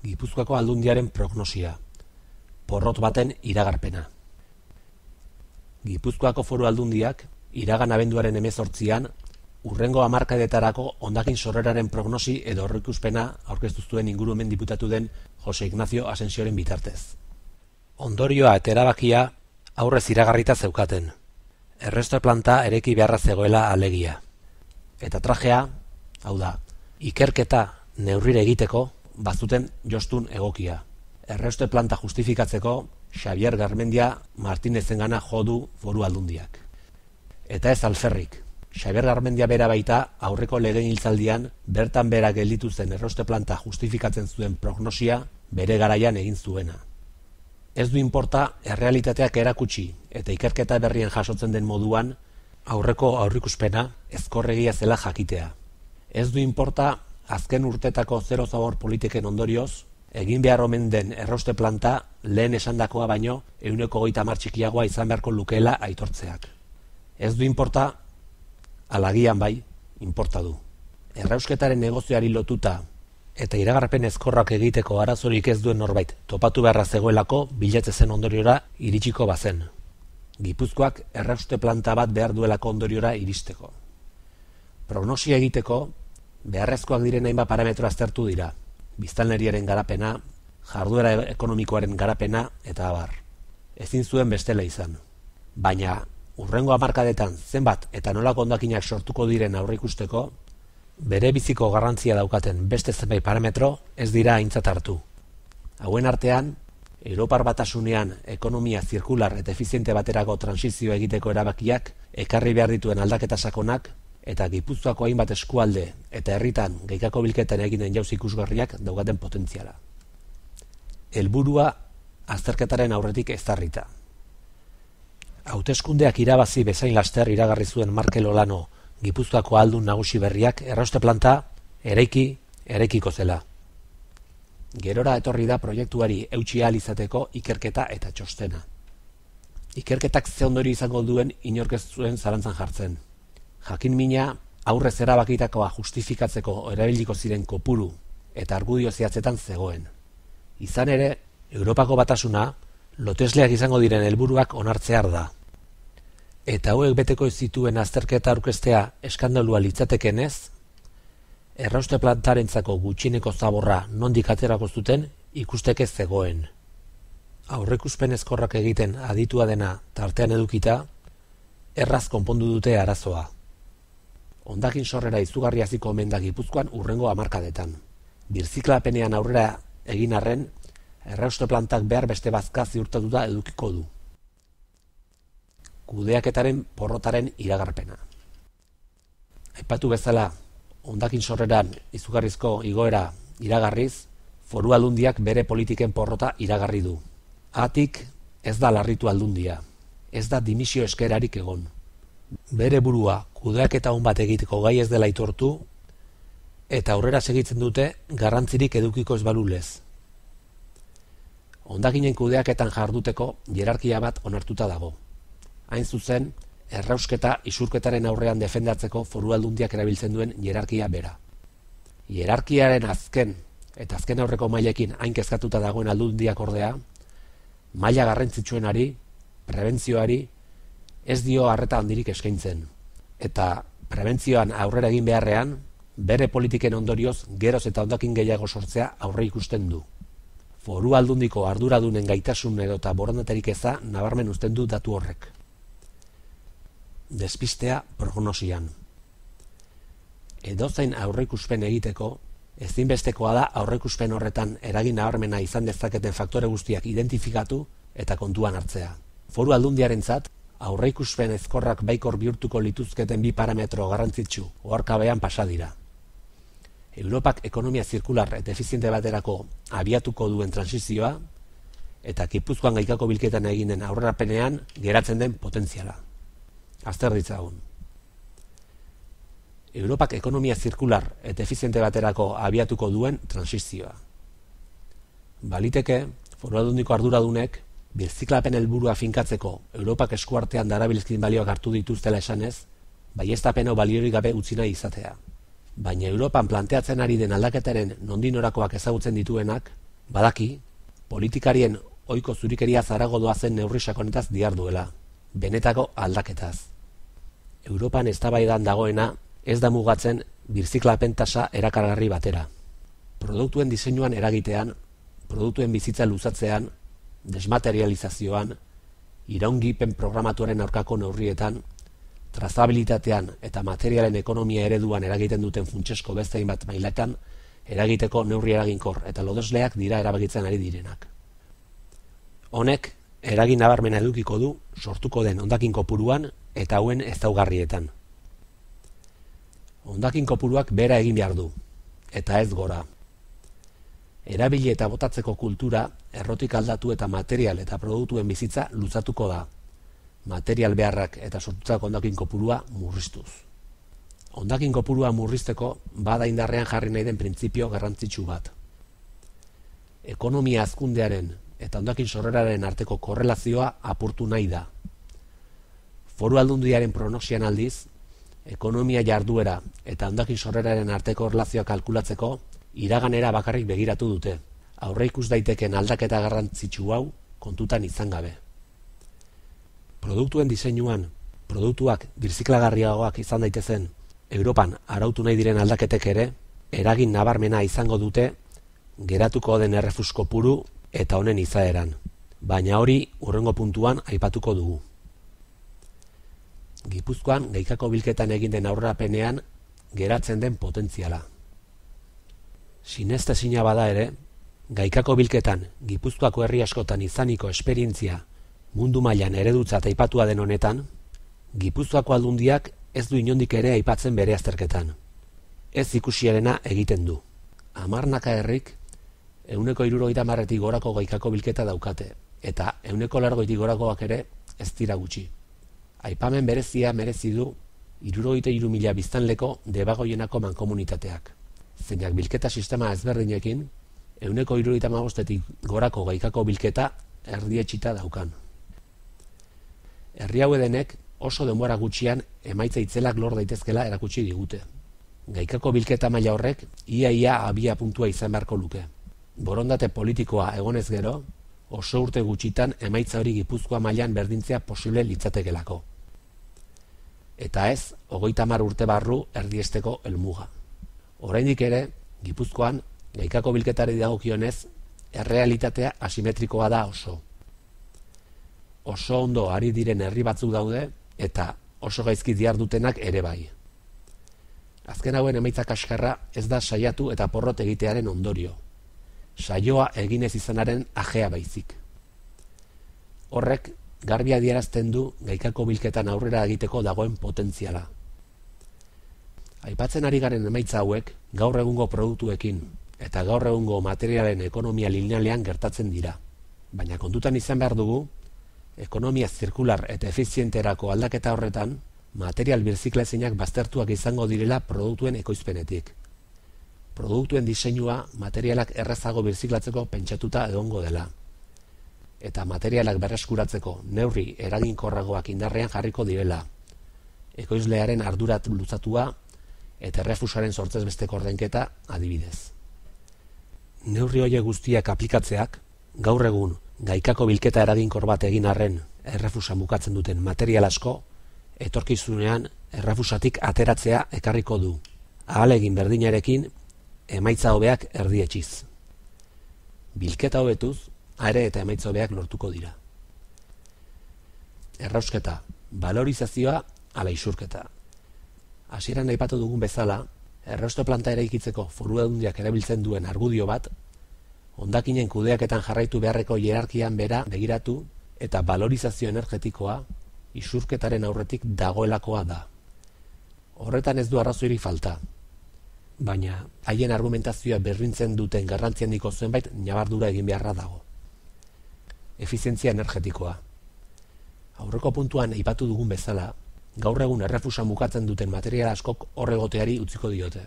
Gipuzkoako Aldundiaren prognosia, porrot baten iragarpena. Gipuzkoako Foru Aldundiak iragan abenduaren 18an hurrengo hamarkadetarako hondakin sorreraren prognosi edo aurreikuspena aurkeztu zuen ingurumen diputatu den Jose Ignacio Asensioren bitartez. Ondorioa eta erabakia aurrez iragarrita zeukaten. Erresto planta ereki beharra zegoela alegia. Eta trajea, hau da, ikerketa neurrire egiteko bazuten jostun egokia. Erresto planta justifikatzeko Xavier Garmendia Martinezengana jo du Foru Aldundiak. Eta ez alferrik. Xavier Garmendia bera baita aurreko legegintzaldian bertan bera gelditu zen erresto planta justifikatzen zuen prognosia bere garaian egin zuena. Ez du inporta errealitateak erakutsi eta ikerketa berrien jasotzen den moduan aurreko aurrikuspena ezkorregia zela jakitea. Ez du inporta azken urtetako zero zabor politiken ondorioz egin behar omen den erroste planta lehen esandakoa baino 130 txikiagoa izan beharko lukeela aitortzeak. Ez du inporta, alagian bai, inporta du. Errausketaren negozioari lotuta eta iragarpen ezkorrak egiteko arazorik ez duen norbait topatu beharra zegoelako bilatze zen ondoriora iritsiko bazen. Gipuzkoak errauste planta bat behar duelako ondoriora iristeko. Prognosia egiteko beharrezkoak diren hainbat parametro aztertu dira. Biztanleriaren garapena, jarduera ekonomikoaren garapena eta abar. Ezin zuen bestela izan. Baina hurrengo hamarkadetan zenbat eta nolako hondakinak sortuko diren aurreikusteko, bere biziko garrantzia daukaten beste zenbait parametro ez dira aintzat hartu. Hauen artean, Europar Batasunean ekonomia zirkular eta efiziente baterako transizioa egiteko erabakiak ekarri behar dituen aldaketa sakonak eta Gipuzkoako hainbat eskualde eta herritan geikako bilketan egiten jauzi ikusgarriak daukaten potentziala. Helburua azterketaren aurretik ezarrita. Hauteskundeak irabazi bezain laster iragarri zuen Markel Olano Gipuzkoako aldun nagusi berriak errauste planta eraikiko zela. Gerora etorri da proiektuari eutsi ahal izateko ikerketa eta txostena. Ikerketak ze ondorio izango duen inork ez zuen zalantzan jartzen. Jakin mina aurrez erabakitakoa justifikatzeko erabiliko ziren kopuru eta argudio zehatzetan zegoen. Izan ere, Europako Batasuna lotesleak izango diren helburuak onartzear da. Eta hauek beteko ez zituen azterketa aurkeztea eskandalua litzatekenez, errauste plantarentzako gutxieneko zaborra nondik aterako zuten ikusteke zegoen. Aurreikuspen ezkorrak egiten aditua dena tartean edukita, erraz konpondu dute arazoa. Hondakin sorrera izugarri hasiko omen da Gipuzkoan hurrengo hamarkadetan. Birziklapenean aurrera egin arren, errauste plantak behar beste bazka ziurtatuta edukiko du. Kudeaketaren porrotaren iragarpena. Aipatu bezala, hondakin sorreran izugarrizko igoera iragarriz, Foru Aldundiak bere politiken porrota iragarri du. Hatik ez da larritu Aldundia, ez da dimisio eskerarik egon. Bere burua kudeaketa on bat egiteko gai ez dela aitortu eta aurrera segitzen dute garrantzirik edukiko ez balulez. Hondakinen kudeaketan jarduteko hierarkia bat onartuta dago. Hain zuzen, errausketa isurketaren aurrean defendatzeko Foru Aldundiak erabiltzen duen hierarkia bera. Hierarkiaren azken aurreko mailekin hain kezkatuta dagoen Aldundiak ordea, maila garrantzitsuenari, prebentzioari, ez dio arreta handirik eskaintzen. Eta prebentzioan aurrera egin beharrean, bere politiken ondorioz geroz eta hondakin gehiago sortzea aurre ikusten du. Foru Aldundiko arduradunen gaitasun edota borondaterik eza nabarmen uzten du datu horrek. Despistea prognosian. Edozein aurreikuspen egiteko, ezinbestekoa da aurreikuspen horretan eragin nabarmena izan dezaketen faktore guztiak identifikatu eta kontuan hartzea. Foru Aldundiarentzat, aurreikuspen ezkorrak baikor bihurtuko lituzketen bi parametro garrantzitsu oharkabean pasa dira. Europak ekonomia zirkular eta efiziente baterako abiatuko duen transizioa eta Gipuzkoan gaikako bilketan eginen aurrerapenean geratzen den potentziala. Azter ditzagun. Europak ekonomia zirkular eta efiziente baterako abiatuko duen transizioa. Baliteke, Foru Aldundiko arduradunek birziklapen helburua finkatzeko Europak eskuartean darabilzkin balioak hartu dituztela esanez, baieztapen hau baliorik gabe utzi nahi izatea. Baina Europan planteatzen ari den aldaketaren nondinorakoak ezagutzen dituenak, Badaki, politikarien ohiko zurikeria zarago doazen neurri sakonetaz diharduela, benetako aldaketaz. Europan eztabaidan dagoena ez da mugatzen birziklapen tasa erakargarri batera. Produktuen diseinuan eragitean, produktuen bizitza luzatzean, desmaterializazioan, iraungipen programatuaren aurkako neurrietan, trazabilitatean eta materialen ekonomia ereduan eragiten duten funtsesko beste hainbat mailatan eragiteko neurri eraginkor eta lodesleak dira erabakitzen ari direnak. Honek eragin nabarmena edukiko du sortuko den hondakin kopuruan eta hauen ezaugarrietan. Hondakin kopuruak bera egin behar du, eta ez gora. Erabili eta botatzeko kultura errotik aldatu eta material eta produktuen bizitza luzatuko da, material beharrak eta sortutako hondakin kopurua murriztuz. Hondakin kopurua murrizteko bada indarrean jarri nahi den printzipio garrantzitsu bat. Ekonomia hazkundearen eta hondakin sorreraren arteko korrelazioa apurtu nahi da. Foru Aldundiaren prognosian aldiz, ekonomia jarduera eta hondakin sorreraren arteko erlazioa kalkulatzeko iraganera bakarrik begiratu dute, aurreikus daiteken aldaketa garrantzitsu hau kontutan izan gabe. Produktuen diseinuan, produktuak birziklagarriagoak izan daitezen, Europan arautu nahi diren aldaketek ere, eragin nabarmena izango dute geratuko den errefus kopuru eta honen izaeran, baina hori hurrengo puntuan aipatuko dugu. Gipuzkoan gaikako bilketan egin den aurrerapenean geratzen den potentziala. Sinestezina bada ere, gaikako bilketan Gipuzkoako herri askotan izaniko esperientzia mundu mailan eredutzat aipatua den honetan, Gipuzkoako aldundiak ez du inondik ere aipatzen bere azterketan. Ez ikusiarena egiten du. Hamarnaka herrik 170 gorako gaikako bilketa daukate, eta 180 gorakoak ere ez dira gutxi. Aipamen berezia merezi du 63.000 biztanleko debagoienako mankomunitateak. Zeinak bilketa sistema ezberdinekin 175 gorako gaikako bilketa erdietsita daukan. Herri hau denek oso denbora gutxian emaitza itzelak lor daitezkela erakutsi digute. Gaikako bilketa maila horrek ia abia puntua izan beharko luke. Borondate politikoa egonez gero, oso urte gutxitan emaitza hori Gipuzkoa mailan berdintzea posible litzatekelako. Eta ez, 30 urte barru erdiesteko helmuga. Oraindik ere, Gipuzkoan, gaikako bilketari dagokionez, errealitatea asimetrikoa da oso. Oso ondo ari diren herri batzuk daude, eta oso gaizki dihardutenak ere bai. Azken hauen emaitza kaskarra ez da saiatu eta porrot egitearen ondorio. Saioa eginez izanaren ajea baizik. Horrek, garbi adierazten du gaikako bilketan aurrera egiteko dagoen potentziala. Aipatzen ari garen emaitza hauek gaur egungo produktuekin eta gaur egungo materialen ekonomia linealean gertatzen dira. Baina kontutan izan behar dugu, ekonomia zirkular eta efizienterako aldaketa horretan, material birziklaezinak baztertuak izango direla produktuen ekoizpenetik. Produktuen diseinua materialak errazago birziklatzeko pentsatuta egongo dela. Eta materialak berreskuratzeko neurri eraginkorragoak indarrean jarriko direla. Ekoizlearen ardurat luzatua eta errefusaren sortzez besteko ordenketa adibidez. Neurri horiek guztiak aplikatzeak, gaur egun gaikako bilketa eraginkor bat egin arren errefusa bukatzen duten material asko, etorkizunean errefusatik ateratzea ekarriko du. Ahalegin berdinarekin emaitza hobeak erdietsiz. Bilketa hobetuz, are eta emaitza hobeak lortuko dira. Errausketa, valorizazioa ala isurketa. Hasieran aipatu dugun bezala, errauste planta eraikitzeko Foru Aldundiak erabiltzen duen argudio bat, hondakinen kudeaketan jarraitu beharreko hierarkian bera begiratu eta valorizazio energetikoa isurketaren aurretik dagoelakoa da. Horretan ez du arrazoirik falta, baina haien argumentazioa berrintzen duten garrantzi handiko zenbait ñabardura egin beharra dago. Efizientzia energetikoa. Aurreko puntuan aipatu dugun bezala, gaur egun errefusa bukatzen duten material askok horregoteari utziko diote.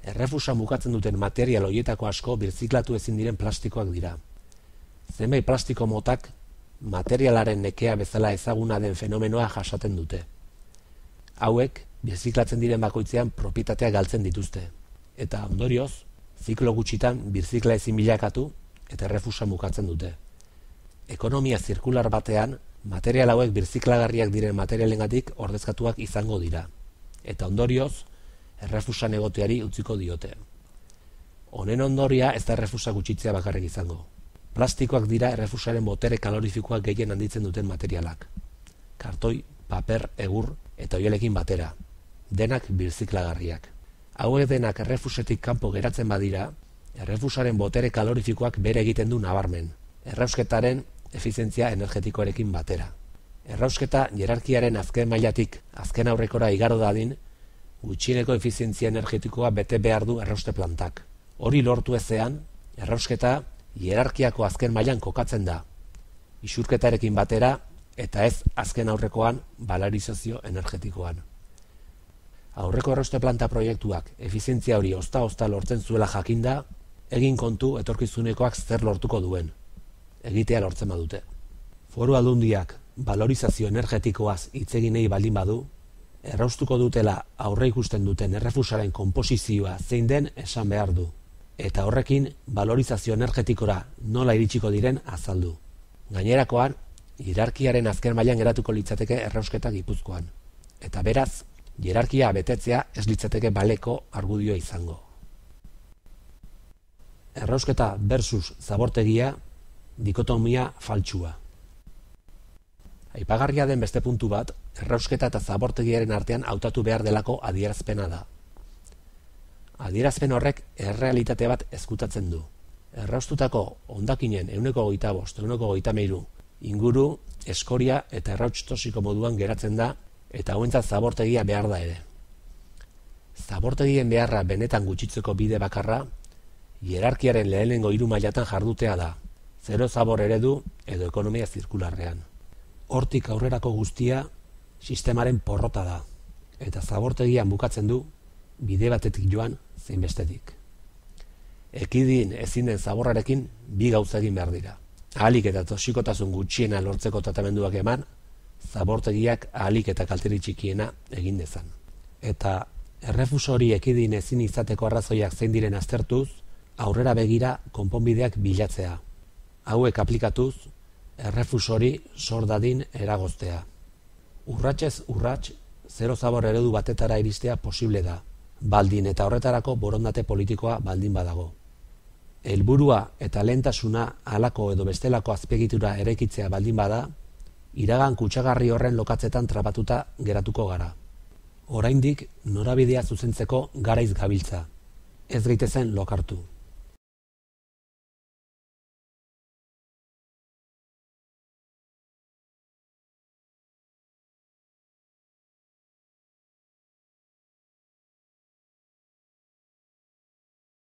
Errefusa bukatzen duten material horietako asko birziklatu ezin diren plastikoak dira. Zenbait plastiko motak materialaren nekea bezala ezaguna den fenomenoa jasaten dute. Hauek birziklatzen diren bakoitzean propietatea galtzen dituzte, eta ondorioz, ziklo gutxitan birzikla ezin bilakatu eta errefusa mukatzen dute. Ekonomia zirkular batean, material hauek birziklagarriak diren materialengatik ordezkatuak izango dira, eta ondorioz, errefusan egoteari utziko diote. Honen ondoria ez da errefusa gutxitzea bakarrik izango. Plastikoak dira errefusaren botere kalorifikoak gehien handitzen duten materialak. Kartoi, paper, egur eta oielekin batera. Denak birziklagarriak. Hauek denak errefusetik kanpo geratzen badira, errefusaren botere kalorifikoak bere egiten du nabarmen. Errausketaren efizientzia energetikoarekin batera. Errausketa hierarkiaren azken mailatik azken aurrekora igaro dadin, gutxieneko efizientzia energetikoa bete behar du errauste plantak. Hori lortu ezean, errausketa hierarkiako azken mailan kokatzen da, isurketarekin batera eta ez azken aurrekoan balarizazio energetikoan. Aurreko errauste planta proiektuak efizientzia hori ozta lortzen zuela jakinda, egin kontu etorkizunekoak zer lortuko duen. Egitea lortzen badute. Foru Aldundiak balorizazio energetikoaz hitz eginei baldin badu, erraustuko dutela aurre ikusten duten errefusaren konposizioa zein den esan behar du, eta horrekin balorizazio energetikora nola iritsiko diren azaldu. Gainerakoan, hierarkiaren azken mailan geratuko litzateke errausketa Gipuzkoan, eta beraz, hierarkia betetzea ez litzateke baleko argudioa izango. Errausketa versus zabortegia, dikotomia faltsua. Aipagarria den beste puntu bat, errausketa eta zabortegiaren artean hautatu behar delako adierazpena da. Adierazpen horrek errealitate bat ezkutatzen du. Erraustutako hondakinen 125, 133 inguru, eskoria eta errauts tosiko moduan geratzen da, eta hauentzat zabortegia behar da ere. Zabortegien beharra benetan gutxitzeko bide bakarra, hierarkiaren lehenengo 3 mailatan jardutea da, zero zabor eredu edo ekonomia zirkularrean. Hortik aurrerako guztia sistemaren porrota da, eta zabortegian bukatzen du bide batetik joan zein bestetik. Ekidin ezin den zaborrarekin bi gauza egin behar dira. Ahalik eta toxikotasun gutxiena lortzeko tratamenduak eman, zabortegiak ahalik eta kalterik txikiena egin dezan. Eta errefus hori ekidin ezin izateko arrazoiak zein diren aztertuz, aurrera begira konponbideak bilatzea. Hauek aplikatuz, errefus hori sor dadin eragoztea. Urratsez urrats, zero zabor eredu batetara iristea posible da, baldin eta horretarako borondate politikoa baldin badago. Helburua eta lehentasuna halako edo bestelako azpiegitura eraikitzea baldin bada, iragan kutsagarri horren lokatzetan trabatuta geratuko gara. Oraindik norabidea zuzentzeko garaiz gabiltza. Ez gaitezen lokartu.